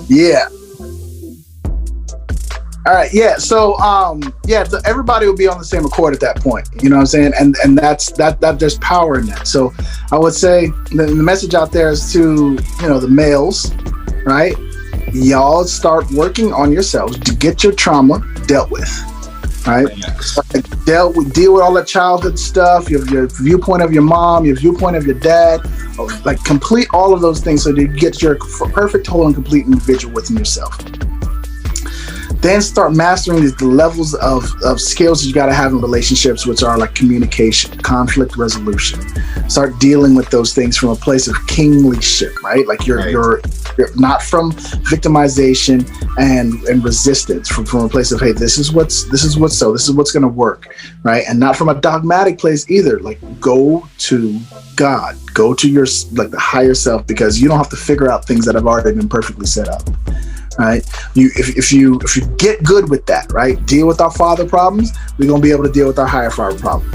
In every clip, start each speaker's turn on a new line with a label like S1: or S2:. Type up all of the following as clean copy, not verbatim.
S1: Yeah. All right. Yeah. So, so everybody will be on the same accord at that point. You know what I'm saying? And that there's power in that. So I would say the message out there is to, the males, right? Y'all start working on yourselves to get your trauma dealt with, right? Deal with all that childhood stuff, your viewpoint of your mom, your viewpoint of your dad, like complete all of those things so that you get your perfect, whole, and complete individual within yourself. Then start mastering the levels of skills that you got to have in relationships, which are like communication, conflict resolution. Start dealing with those things from a place of kinglyship, right? Like you're not from victimization and resistance, from a place of, hey, this is what's going to work, right? And not from a dogmatic place either. Like, go to God, go to your the higher self, because you don't have to figure out things that have already been perfectly set up. Right? If you get good with that, right? Deal with our father problems, we're gonna be able to deal with our higher father problem,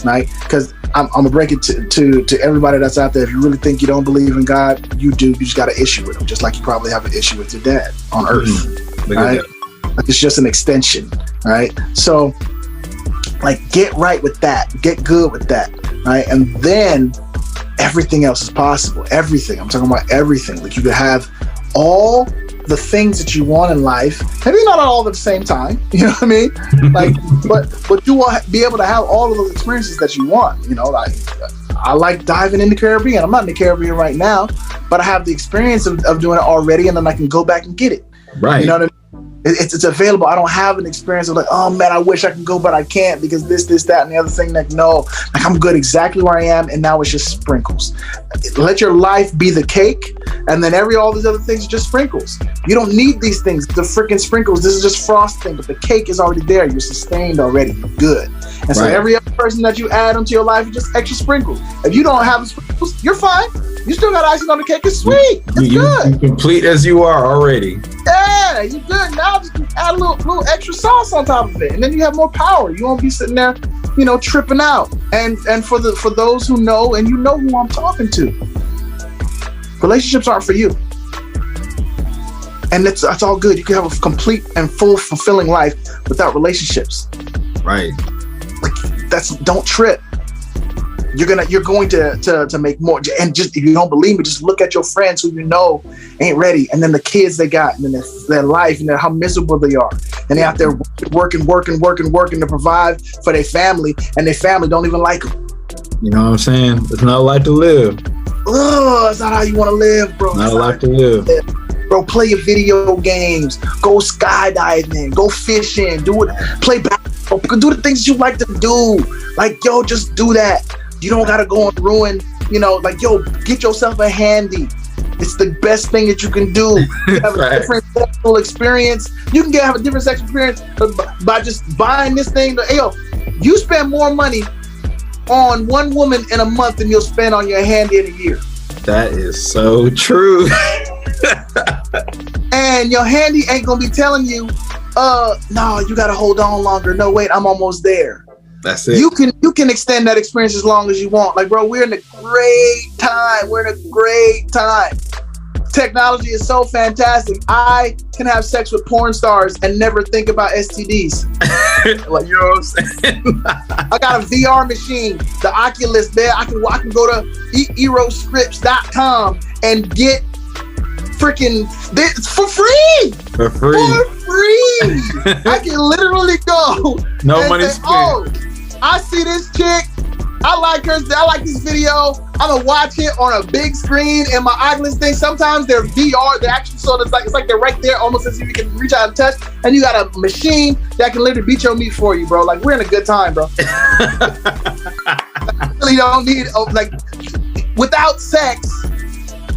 S1: right? Because I'm gonna break it to everybody that's out there. If you really think you don't believe in God, you do. You just got an issue with him, just like you probably have an issue with your dad on Earth, right? Like, it's just an extension, right? So, like, get right with that, get good with that, right? And then everything else is possible. Everything. I'm talking about everything. Like, you could have all the things that you want in life, maybe not all at the same time, you know what I mean? Like, but you will be able to have all of those experiences that you want. Like, I like diving in the Caribbean. I'm not in the Caribbean right now, but I have the experience of doing it already, and then I can go back and get it.
S2: Right.
S1: You know what I mean? It's available. I don't have an experience of like, oh man, I wish I could go, but I can't because this, that, and the other thing. Like, no, like, I'm good exactly where I am, and now it's just sprinkles. Let your life be the cake, and then all these other things are just sprinkles. You don't need these things, the freaking sprinkles. This is just frosting, but the cake is already there. You're sustained already. You're good. And so every other person that you add onto your life is just extra sprinkles. If you don't have sprinkles, you're fine. You still got icing on the cake. It's sweet. It's good.
S2: You're complete as you are already.
S1: Yeah, you're good. Now just add a little extra sauce on top of it, and then you have more power. You won't be sitting there, tripping out. And for those who know, and you know who I'm talking to, relationships aren't for you. And that's all good. You can have a complete and full, fulfilling life without relationships.
S2: Right.
S1: Like, don't trip. You're going to make more. And just, if you don't believe me, just look at your friends who you know ain't ready, and then the kids they got, and then their life, and how miserable they are, and they're out there working to provide for their family, and their family don't even like them.
S2: You know what I'm saying? It's not a life to live.
S1: Oh, it's not how you want to live, bro.
S2: Not a life to live.
S1: Bro, play your video games, go skydiving, go fishing, play basketball, do the things you like to do. Like, yo, just do that. You don't gotta go and ruin, get yourself a handy. It's the best thing that you can do. You have a different sexual experience. You can have a different sexual experience by just buying this thing. Hey, yo, you spend more money on one woman in a month than you'll spend on your handy in a year.
S2: That is so true.
S1: And your handy ain't gonna be telling you, no, you gotta hold on longer. No, wait, I'm almost there.
S2: That's it.
S1: You can extend that experience as long as you want. Like, bro, we're in a great time. Technology is so fantastic. I can have sex with porn stars and never think about STDs.
S2: Like, you know what I'm saying?
S1: I got a VR machine, the Oculus there. I can go to eroscripts.com and get freaking this for free. For free. I can literally go.
S2: No money spent.
S1: Oh, I see this chick. I like her. I like this video. I'm gonna watch it on a big screen in my Oculus thing. Sometimes they're VR. They're actually it's like they're right there, almost as if you can reach out and touch. And you got a machine that can literally beat your meat for you, bro. Like, we're in a good time, bro. Really don't need without sex.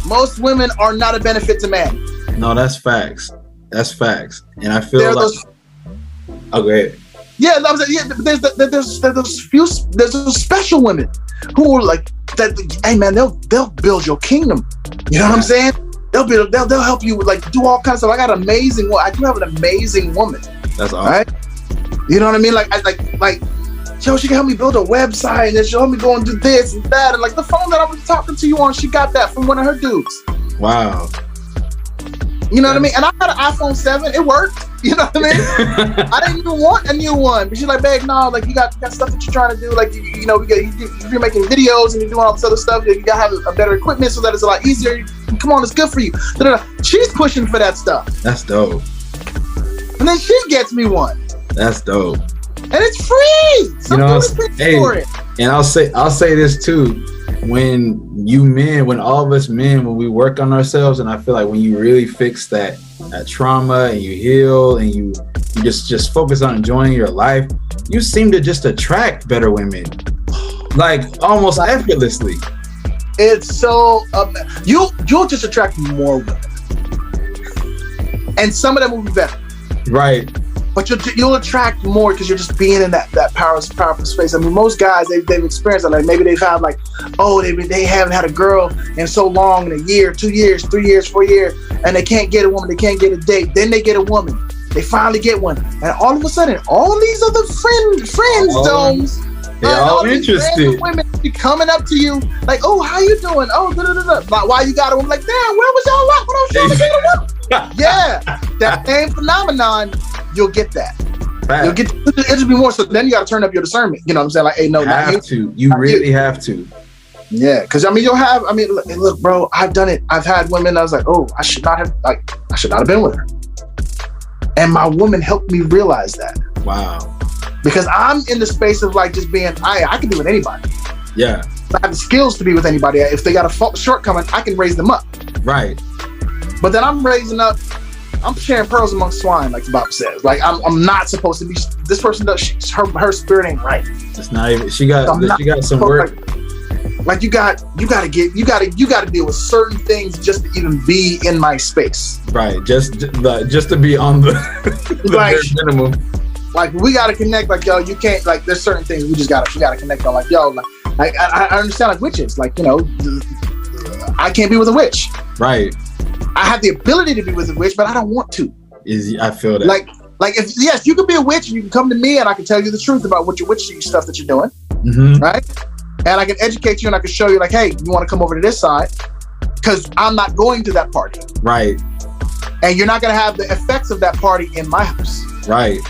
S1: Most women are not a benefit to man.
S2: No, that's facts. And I feel go ahead.
S1: Yeah, there's those special women who are like that. Hey man, they'll build your kingdom. You know what I'm saying? They'll help you do all kinds of stuff. I do have an amazing woman.
S2: That's awesome.
S1: Right? You know what I mean? Like yo, she can help me build a website, and she'll help me go and do this and that. And like the phone that I was talking to you on, she got that from one of her dudes.
S2: Wow.
S1: You know what I mean? And I got an iPhone 7. It worked. You know what I mean? I didn't even want a new one. But she's like, babe, no, like you got stuff that you're trying to do. Like, you know, you're making videos and you're doing all this other stuff. You got to have a better equipment so that it's a lot easier. Come on, it's good for you. She's pushing for that stuff.
S2: That's dope.
S1: And then she gets me one.
S2: That's dope.
S1: And it's free. So
S2: you know,
S1: for it.
S2: And I'll say this too. When all of us men, when we work on ourselves, and I feel like when you really fix that trauma and you heal and you just focus on enjoying your life, you seem to just attract better women, like almost effortlessly.
S1: It's so you'll just attract more women, and some of them will be better,
S2: right?
S1: But you'll attract more because you're just being in that powerful space. I mean, most guys they've experienced it. Like maybe they've had like, oh, they haven't had a girl in so long, in a year, 2 years, 3 years, 4 years, and they can't get a woman, they can't get a date. Then they get a woman, they finally get one, and all of a sudden, all these other friends,
S2: they're all interested.
S1: Women be coming up to you like, oh, how you doing? Oh, like, why you got a woman? Like, damn, where was y'all at when I was trying to get a woman? Yeah, that same phenomenon. You'll get that. Right. You'll get it'll be more. So then you got to turn up your discernment. You know what I'm saying? Like, hey, no,
S2: you really have to.
S1: Yeah, because I mean, look, bro, I've done it. I've had women. I was like, oh, I should not have been with her. And my woman helped me realize that.
S2: Wow.
S1: Because I'm in the space of like just being, I can be with anybody.
S2: Yeah.
S1: I have the skills to be with anybody. If they got a shortcoming, I can raise them up.
S2: Right.
S1: But then I'm sharing pearls amongst swine, like the Bible says. Like I'm not supposed to be. This person does. Her spirit ain't right.
S2: It's not even. She got some work.
S1: Like you got to deal with certain things just to even be in my space.
S2: Right. Just to be on the
S1: like,
S2: bare minimum.
S1: Like we got to connect. Like yo, you can't. Like there's certain things we got to connect on. Like yo, like I understand like witches. Like you know, I can't be with a witch.
S2: Right.
S1: I have the ability to be with a witch, but I don't want to.
S2: I feel that.
S1: Like if yes, you can be a witch and you can come to me and I can tell you the truth about what your witchy stuff that you're doing, right? And I can educate you and I can show you like, hey, you want to come over to this side because I'm not going to that party,
S2: right?
S1: And you're not going to have the effects of that party in my house,
S2: right?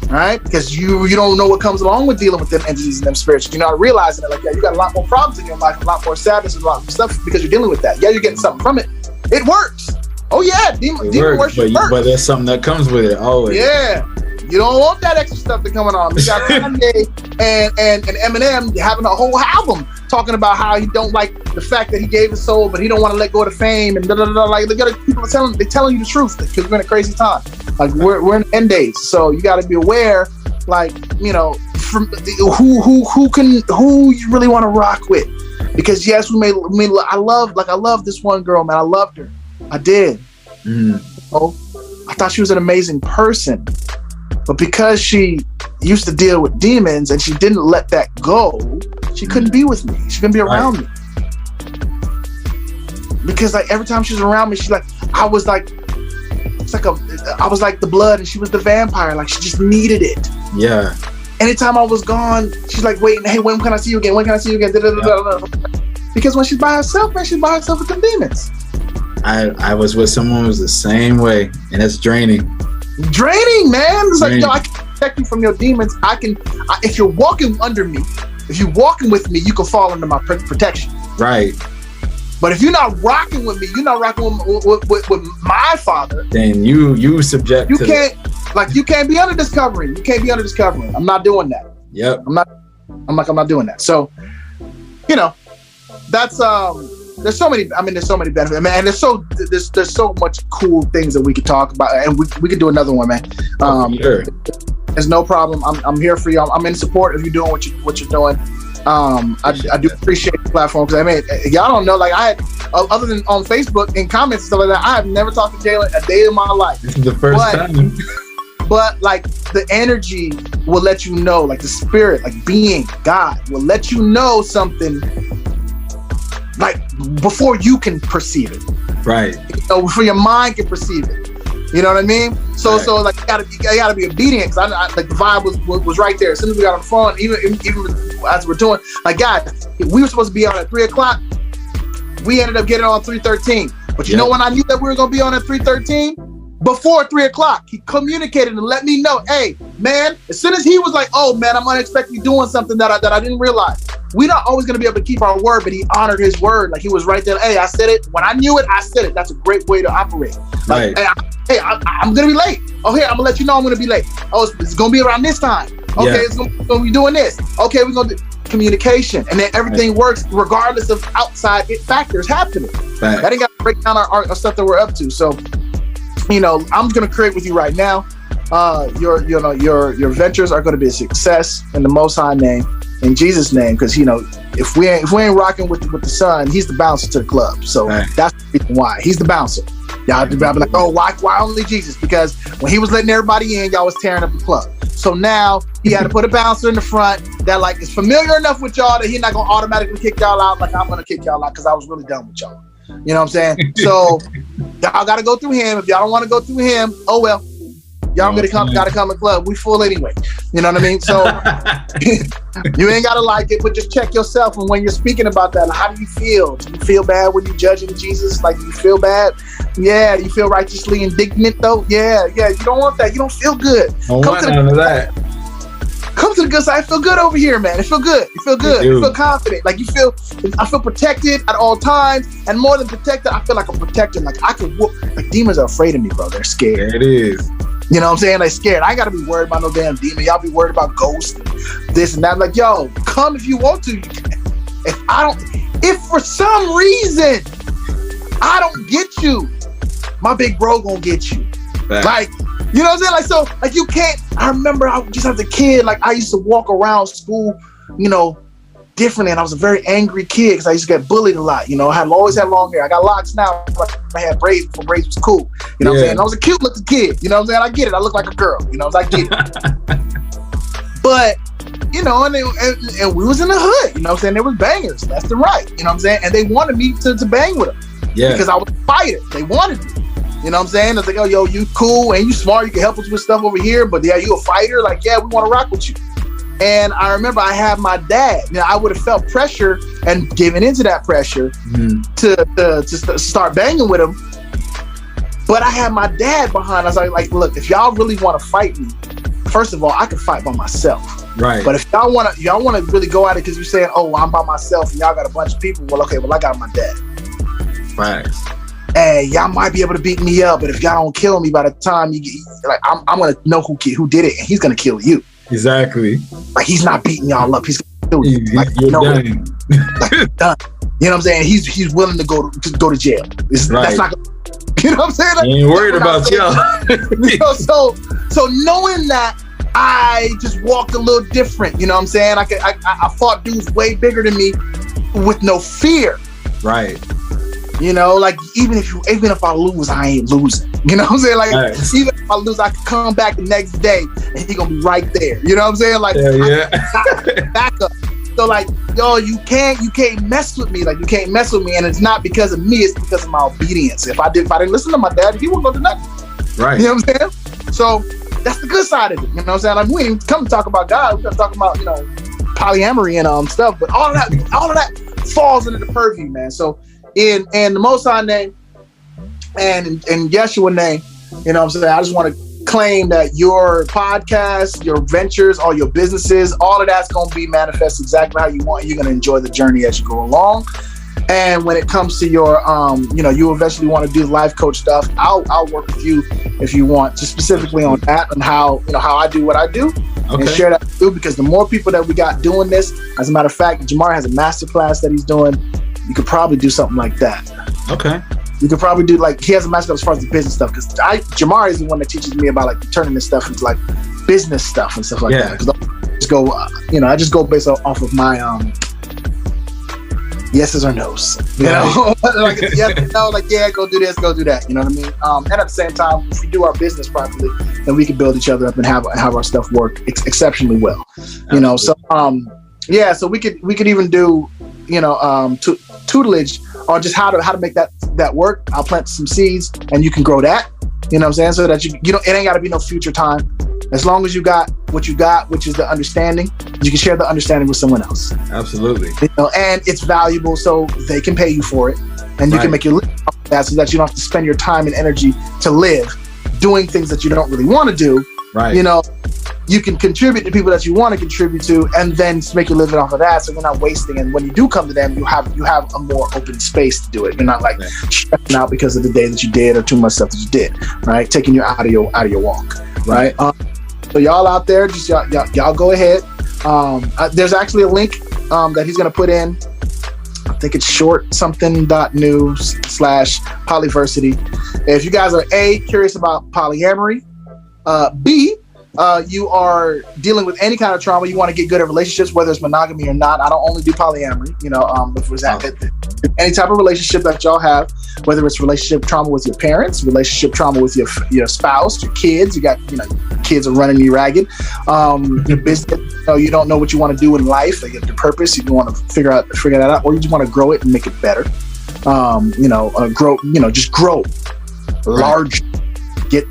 S1: Right? Because you don't know what comes along with dealing with them entities and them spirits. You're not realizing it. Like, yeah, you got a lot more problems in your life, a lot more sadness and a lot more stuff because you're dealing with that. Yeah, you're getting something from it. It works. Oh yeah, demon worship works.
S2: But there's something that comes with it always.
S1: Yeah, you don't want that extra stuff that's coming on. You got Kanye and Eminem having a whole album talking about how he don't like the fact that he gave his soul, but he don't want to let go of the fame and like people are telling you the truth because we're in a crazy time. Like we're in end days, so you got to be aware. Like you know, from who you really want to rock with. Because yes, I love this one girl, man. I loved her. I did. Oh, I thought she was an amazing person. But because she used to deal with demons and she didn't let that go, she couldn't be with me. She couldn't be around me. Because like every time she was around me, I was like the blood and she was the vampire. Like she just needed it.
S2: Yeah.
S1: Anytime I was gone, she's like waiting, hey, when can I see you again? When can I see you again? Because when she's by herself, man, she's by herself with the demons.
S2: I was with someone who was the same way, and it's draining.
S1: Draining, man. It's like, yo, I can protect you from your demons. If you're walking under me, if you're walking with me, you can fall under my protection.
S2: Right.
S1: But if you're not rocking with me, you're not rocking with my father.
S2: Then you subject.
S1: You can't be under this covering. You can't be under this covering. I'm not doing that.
S2: Yep.
S1: I'm not doing that. So, you know, that's there's so many benefits, man, and there's so much cool things that we could talk about, and we could do another one, man.
S2: Sure.
S1: There's no problem. I'm here for you. I'm in support of you doing what you're doing. I do appreciate the platform because I mean, y'all don't know, like I had, other than on Facebook and comments and stuff like that, I have never talked to Jalen a day in my life.
S2: This is the first time.
S1: But like the energy will let you know, like the spirit, like being God will let you know something like before you can perceive it.
S2: Right.
S1: You know, before your mind can perceive it. You know what I mean? So like you gotta be obedient, because I like the vibe was right there. As soon as we got on the phone, even as we're doing, like, guys, we were supposed to be on at 3:00. We ended up getting on 3:13. But you know when I knew that we were gonna be on at 3:13? Before 3:00, he communicated and let me know, hey, man, as soon as he was like, oh man, I'm unexpectedly doing something that I didn't realize. We're not always gonna be able to keep our word, but he honored his word. Like, he was right there. Hey, I said it. When I knew it, I said it. That's a great way to operate. Like, hey, I'm gonna be late. Oh, here, I'm gonna let you know I'm gonna be late. Oh, it's gonna be around this time. Okay, it's gonna be doing this. Okay, we're gonna do communication, and then everything works regardless of outside factors happening. That ain't gotta break down our stuff that we're up to. So, you know, I'm gonna create with you right now. Your ventures are gonna be a success in the Most High name, in Jesus' name, because, you know, if we ain't rocking with the son, he's the bouncer to the club. So that's the reason why he's the bouncer. Y'all be like, oh, why only Jesus? Because when he was letting everybody in, y'all was tearing up the club. So now he had to put a bouncer in the front that, like, is familiar enough with y'all that he's not gonna automatically kick y'all out like I'm gonna kick y'all out, because I was really done with y'all. You know what I'm saying? So y'all gotta go through him. If y'all don't want to go through him, oh well. Y'all gotta come to the club. We full anyway. You know what I mean? So you ain't gotta like it, but just check yourself. And when you're speaking about that, how do you feel? Do you feel bad when you're judging Jesus? Like, do you feel bad? Yeah. Do you feel righteously indignant though? Yeah. You don't want that. You don't feel good. Come to the good side. I feel good over here, man. It feel good. You feel good. You feel confident. Like, I feel protected at all times. And more than protected, I feel like I'm protected. Like, I can whoop. Like, demons are afraid of me, bro. They're scared.
S2: There it is.
S1: You know what I'm saying? They're scared. I ain't gotta be worried about no damn demon. Y'all be worried about ghosts, this and that. Like, yo, come if you want to. If for some reason I don't get you, my big bro gonna get you. Like, you know what I'm saying? Like, so, like, you can't. I remember just as a kid, like, I used to walk around school, you know, differently, and I was a very angry kid because I used to get bullied a lot. You know, I always had long hair. I got locks now, but I had braids before braids was cool. You know what I'm saying? And I was a cute looking kid. You know what I'm saying? I get it. I look like a girl. You know, I get it. But, you know, and we was in the hood. You know what I'm saying? There was bangers left and right. You know what I'm saying? And they wanted me to bang with them. Yeah. Because I was a fighter. They wanted me. You know what I'm saying? It's like, oh, yo, you cool and you smart. You can help us with stuff over here. But yeah, you a fighter? Like, yeah, we want to rock with you. And I remember I had my dad. Now, I would have felt pressure and given into that pressure to start banging with him. But I had my dad behind. I was like, look, if y'all really want to fight me, first of all, I can fight by myself. Right. But if y'all want to really go at it because you're saying, oh, I'm by myself and y'all got a bunch of people. Well, okay, I got my dad.
S2: Right.
S1: Hey, y'all might be able to beat me up, but if y'all don't kill me by the time you get, like, I'm gonna know who did it, and he's gonna kill you.
S2: Exactly.
S1: Like, he's not beating y'all up. He's gonna kill you. Like,
S2: you're done.
S1: Like, done. You know what I'm saying? He's willing to go to jail. That's not. You know what I'm saying?
S2: He ain't worried about y'all.
S1: You know, so knowing that, I just walked a little different. You know what I'm saying? I fought dudes way bigger than me with no fear.
S2: Right.
S1: You know, like, even if I lose, I ain't losing. You know what I'm saying? Like, even if I lose, I can come back the next day and he gonna be right there. You know what I'm saying? Like, back up. So, like, yo, you can't mess with me. Like, you can't mess with me, and it's not because of me. It's because of my obedience. If I didn't listen to my dad, he wouldn't go to nothing. Right. You know what I'm saying? So that's the good side of it. You know what I'm saying? Like, we didn't come to talk about God. We're gonna talk about, you know, polyamory and stuff. But all of that falls into the purview, man. So in the Most High name and in Yeshua name, you know what I'm saying, I just want to claim that your podcast, your ventures, all your businesses, all of that's going to be manifest exactly how you want. You're going to enjoy the journey as you go along. And when it comes to your, you know, you eventually want to do life coach stuff, I'll work with you if you want, just specifically on that and how, you know, how I do what I do. And share that with you, because the more people that we got doing this, as a matter of fact, Jamar has a masterclass that he's doing. You could probably do something like that. Okay. You could probably do, like, he has a masterclass as far as the business stuff, because Jamar is the one that teaches me about, like, turning this stuff into, like, business stuff and stuff like that. Because I just go based off of my yeses or nos. You know, like, yes or no, like, yeah, go do this, go do that. You know what I mean? And at the same time, if we do our business properly, then we can build each other up and have our stuff work exceptionally well. You know, so yeah, so we could even do, you know, tutelage on just how to make that work. I'll plant some seeds and you can grow that. You know what I'm saying? So that you don't, it ain't got to be no future time. As long as you got what you got, which is the understanding, you can share the understanding with someone else.
S2: Absolutely.
S1: You know, and it's valuable, so they can pay you for it, and you can make your living off of that, so that you don't have to spend your time and energy to live doing things that you don't really want to do.
S2: Right.
S1: You know, you can contribute to people that you want to contribute to, and then make your living off of that, so you're not wasting. And when you do come to them, you have a more open space to do it. You're not like stressing out because of the day that you did or too much stuff that you did. Right, taking you out of your walk. Right. So y'all out there, just y'all go ahead. There's actually a link that he's gonna put in. I think it's short.news/polyversity. If you guys are A, curious about polyamory, B, you are dealing with any kind of trauma, you want to get good at relationships, whether it's monogamy or not. I don't only do polyamory, you know, if it was any type of relationship that y'all have, whether it's relationship trauma with your parents, relationship trauma with your spouse, your kids, you got, you know, kids are running you ragged, your business, you know, you don't know what you want to do in life, like your purpose, you want to figure that out, or you just want to grow it and make it better, just grow large. Get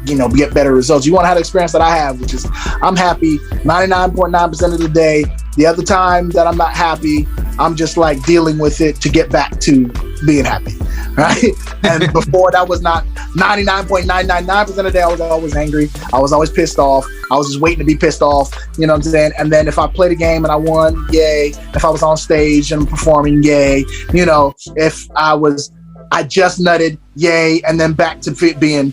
S1: better results. You want to have the experience that I have, which is I'm happy 99.9% of the day. The other time that I'm not happy, I'm just like dealing with it to get back to being happy, right? And before that was not 99.999% of the day. I was always angry. I was always pissed off. I was just waiting to be pissed off. You know what I'm saying? And then if I played a game and I won, yay. If I was on stage and performing, yay. You know, if I just nutted, yay, and then back to being,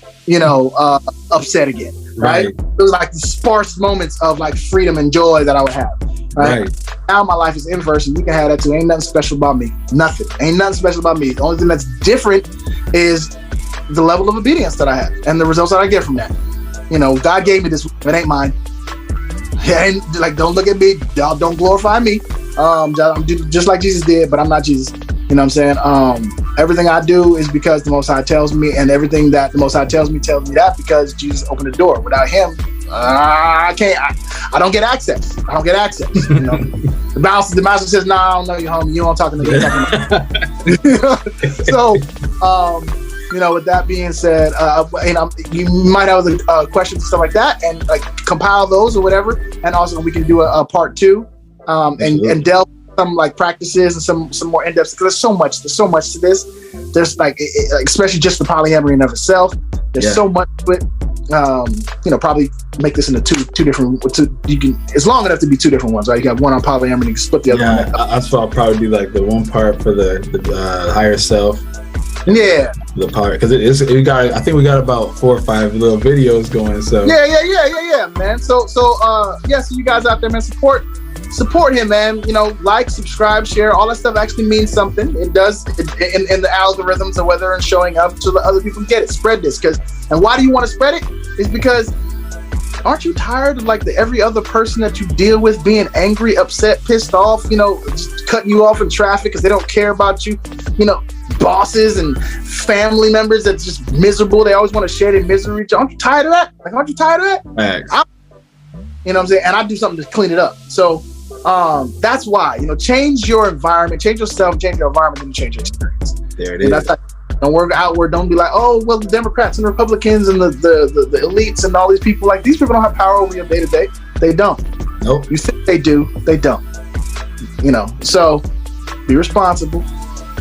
S1: upset again, right? It was like the sparse moments of like freedom and joy that I would have, right? Now my life is inverse, and you can have that too. Ain't nothing special about me. Nothing. Ain't nothing special about me. The only thing that's different is the level of obedience that I have and the results that I get from that. You know, God gave me this. It ain't mine. And like, don't look at me. Don't glorify me. I'm just like Jesus did, but I'm not Jesus. You know what I'm saying? Everything I do is because the Most High tells me, and everything that the Most High tells me that because Jesus opened the door. Without him, I can't. I don't get access. You know, the master says, "Nah, I don't know you, homie. You don't talk to me." So, with that being said, you might have questions and stuff like that, and like compile those or whatever, and also we can do a part 2, and delve some like practices and some more in-depth, because there's so much to this. There's like especially just the polyamory in of itself. There's so much to it. Probably make this into two different. You can, it's long enough to be 2 different ones, right? You got one on polyamory, and you can split the other one.
S2: That's what I'll probably do, like the one part for the higher self.
S1: Yeah.
S2: The part, because I think we got about 4 or 5 little videos going. So
S1: yeah, man. So you guys out there, man, support him, man. Like, subscribe, share, all that stuff actually means something. It does in the algorithms, or whether it's showing up so that other people get it. Spread this, and why do you want to spread it? Is because aren't you tired of like every other person that you deal with being angry, upset, pissed off, just cutting you off in traffic because they don't care about you, bosses and family members that's just miserable. They always want to share their misery. Aren't you tired of that? Aren't you tired of that?
S2: Thanks.
S1: You know what I'm saying? And I do something to clean it up. So that's why, change your environment, change yourself, change your environment, and change your experience.
S2: There it is.
S1: That's like, don't work outward. Don't be like, oh, well, the Democrats and the Republicans and the elites and all these people, like, these people don't have power over your day to day. They don't.
S2: Nope.
S1: You think they do, they don't. So be responsible.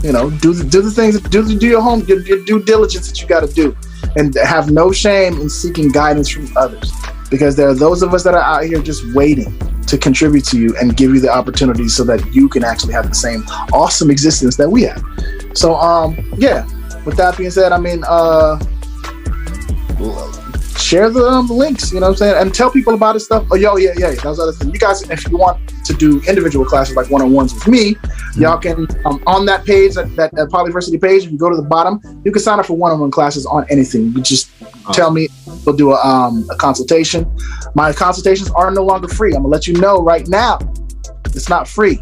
S1: Do the things, do your due diligence that you got to do, and have no shame in seeking guidance from others, because there are those of us that are out here just waiting to contribute to you and give you the opportunity so that you can actually have the same awesome existence that we have. So, with that being said, share the links, you know what I'm saying? And tell people about this stuff. Oh, yeah. That was the other thing. You guys, if you want to do individual classes like one-on-ones with me, y'all can, on that page, that Polyversity page, if you go to the bottom, you can sign up for one-on-one classes on anything. You just tell me, we'll do a consultation. My consultations are no longer free. I'm gonna let you know right now, it's not free,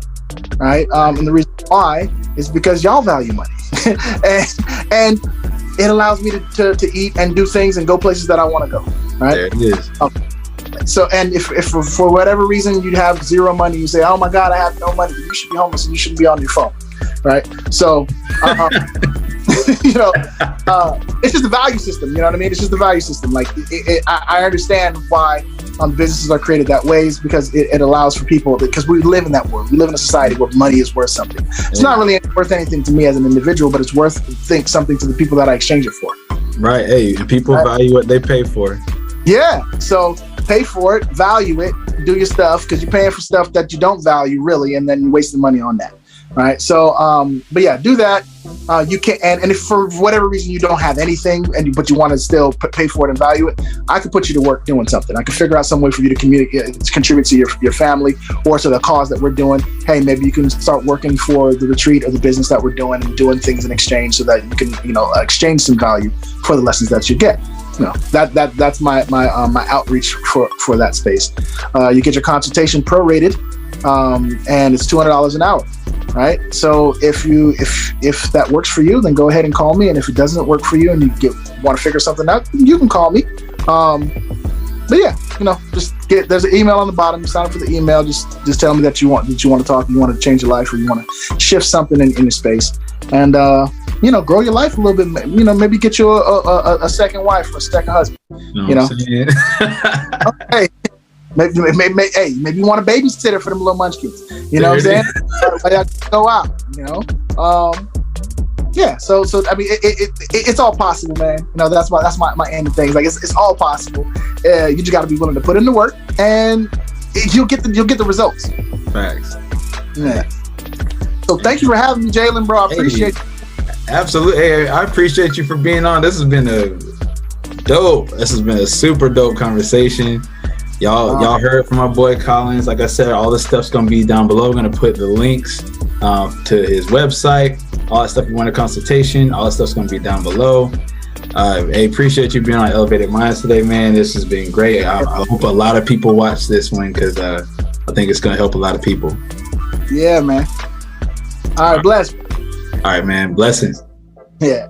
S1: right? And the reason why is because y'all value money. and it allows me to eat and do things and go places that I want to go, right?
S2: There it is.
S1: So, and if for whatever reason you have zero money, you say, oh my God, I have no money, you should be homeless and you shouldn't be on your phone, right? So, you know, it's just a value system. You know what I mean? It's just a value system. Like I understand why businesses are created that way, is because it allows for people, because we live in that world. We live in a society where money is worth something. It's not really worth anything to me as an individual, but it's worth something to the people that I exchange it for.
S2: Right. Hey, and people value what they pay for.
S1: Yeah. So pay for it, value it, do your stuff, because you're paying for stuff that you don't value really, and then you're wasting money on that. Right. So, but yeah, do that. You can, and if for whatever reason you don't have anything, but you want to still pay for it and value it, I could put you to work doing something. I could figure out some way for you to contribute to your family or to the cause that we're doing. Hey, maybe you can start working for the retreat or the business that we're doing and doing things in exchange, so that you can, exchange some value for the lessons that you get. That's my outreach for that space. You get your consultation prorated, and it's $200 an hour. Right. So if that works for you, then go ahead and call me. And if it doesn't work for you and you want to figure something out, you can call me. But yeah, there's an email on the bottom. You sign up for the email. Just tell me that you want to talk, you want to change your life, or you want to shift something in your space, and grow your life a little bit. Maybe get you a second wife or a second husband. Okay. Maybe you want a babysitter for them little munchkins. You know what I'm saying? Go out. Yeah. So I mean, it's all possible, man. That's my end of things. Like it's all possible. You just got to be willing to put in the work, and you'll get the results.
S2: Facts.
S1: Yeah. So thank you for having me, Jalen, bro. I appreciate it.
S2: Absolutely. Hey, I appreciate you for being on. This has been a super dope conversation. Y'all heard from my boy Collins. Like I said, all this stuff's gonna be down below. We're gonna put the links to his website, all that stuff. You want a consultation, all that stuff's gonna be down below. I appreciate you being on Elevated Minds today, man. This has been great. I hope a lot of people watch this one, because I think it's gonna help a lot of people.
S1: Yeah, man. All right, bless.
S2: All right, man. Blessings.
S1: Yeah.